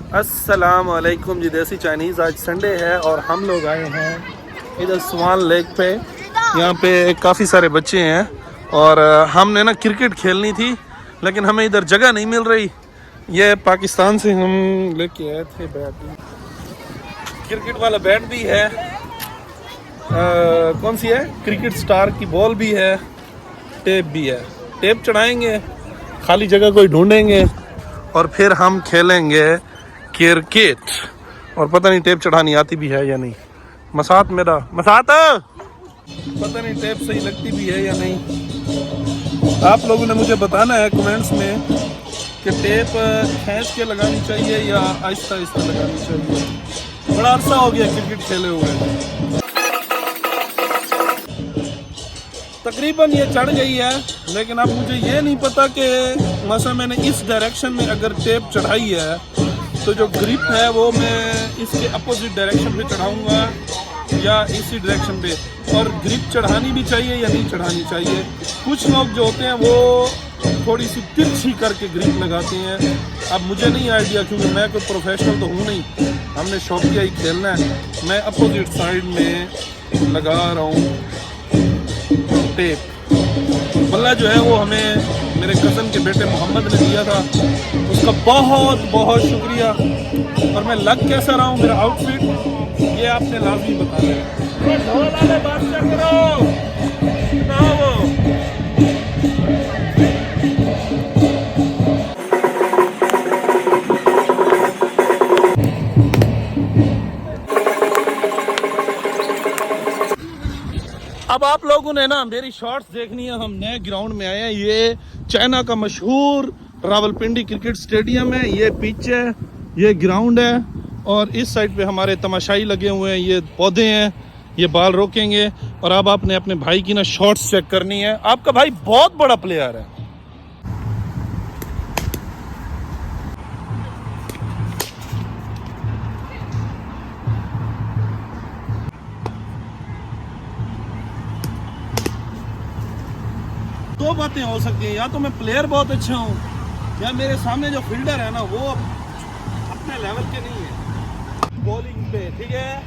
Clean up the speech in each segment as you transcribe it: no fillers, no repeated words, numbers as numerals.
अस्सलाम वालेकुम जी। देसी चाइनीज़, आज संडे है और हम लोग आए हैं इधर स्वान लेक पे। यहाँ पे काफ़ी सारे बच्चे हैं और हमने ना क्रिकेट खेलनी थी लेकिन हमें इधर जगह नहीं मिल रही। ये पाकिस्तान से हम लेके आए थे बैट, क्रिकेट वाला बैट भी है, कौन सी है, क्रिकेट स्टार की बॉल भी है, टेप भी है। टेप चढ़ाएंगे, खाली जगह कोई ढूंढेंगे और फिर हम खेलेंगे क्रिकेट। और पता नहीं टेप चढ़ानी आती भी है या नहीं। मसात मेरा मसात, पता नहीं टेप सही लगती भी है या नहीं। आप लोगों ने मुझे बताना है कमेंट्स में कि टेप खींच के लगानी चाहिए या आहिस्ता आहिस्ता लगानी चाहिए। बड़ा अरसा हो गया क्रिकेट खेले हुए। तकरीबन ये चढ़ गई है, लेकिन अब मुझे ये नहीं पता कि मसा मैंने इस डायरेक्शन में अगर टेप चढ़ाई है तो जो ग्रिप है वो मैं इसके अपोजिट डायरेक्शन पे चढ़ाऊंगा या इसी डायरेक्शन पे। और ग्रिप चढ़ानी भी चाहिए या नहीं चढ़ानी चाहिए। कुछ लोग जो होते हैं वो थोड़ी सी तिरछी करके ग्रिप लगाते हैं। अब मुझे नहीं आइडिया, क्योंकि मैं कोई प्रोफेशनल तो हूँ नहीं, हमने शौकिया ही खेलना है। मैं अपोजिट साइड में लगा रहा हूँ टेप। बल्ला जो है वो हमें मेरे कज़न के बेटे मोहम्मद ने दिया था, उसका बहुत बहुत शुक्रिया। और मैं लग कैसा रहा हूँ, मेरा आउटफिट, ये आपने लाजमी बताना है। बात करो ना वो। अब आप लोगों ने ना मेरी शॉट्स देखनी है। हम नए ग्राउंड में आए हैं। ये चाइना का मशहूर रावलपिंडी क्रिकेट स्टेडियम है। ये पिच है, ये ग्राउंड है और इस साइड पे हमारे तमाशाई लगे हुए हैं, ये पौधे हैं, ये बॉल रोकेंगे। और अब आपने अपने भाई की ना शॉट्स चेक करनी है। आपका भाई बहुत बड़ा प्लेयर है। दो बातें हो सकती हैं, या तो मैं प्लेयर बहुत अच्छा हूँ या मेरे सामने जो फील्डर है ना वो अपने लेवल के नहीं है बॉलिंग पे। ठीक है,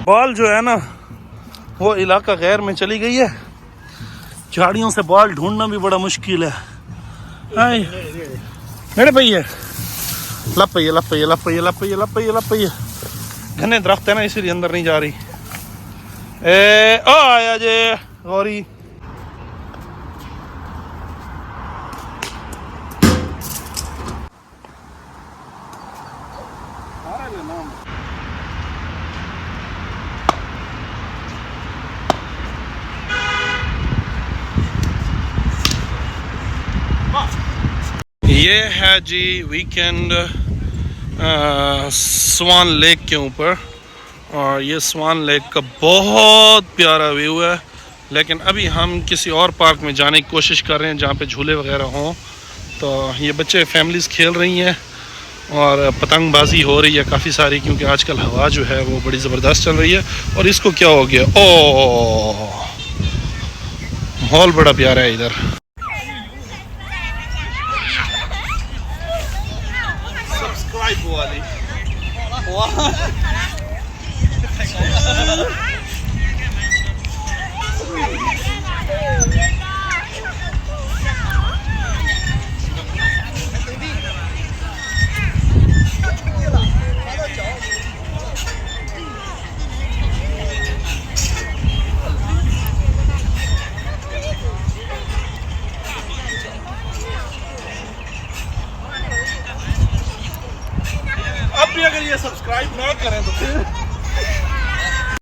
बॉल जो है ना वो इलाका गैर में चली गई है। झाड़ियों से बॉल ढूंढना भी बड़ा मुश्किल है। मेरे भैया लपइए लपइए लपइए लपइए लपइए लपइए, घने दरख्त है ना इसलिए अंदर नहीं जा रही। आया जे गौरी। ये है जी वीकेंड स्वान लेक के ऊपर, और ये स्वान लेक का बहुत प्यारा व्यू है। लेकिन अभी हम किसी और पार्क में जाने की कोशिश कर रहे हैं जहाँ पे झूले वगैरह हों। तो ये बच्चे फैमिलीज़ खेल रही हैं और पतंगबाजी हो रही है काफ़ी सारी, क्योंकि आजकल हवा जो है वो बड़ी ज़बरदस्त चल रही है। और इसको क्या हो गया, ओह माहौल बड़ा प्यारा है इधर। सब्सक्राइब वाली अब भी अगर ये सब्सक्राइब ना करें तो फिर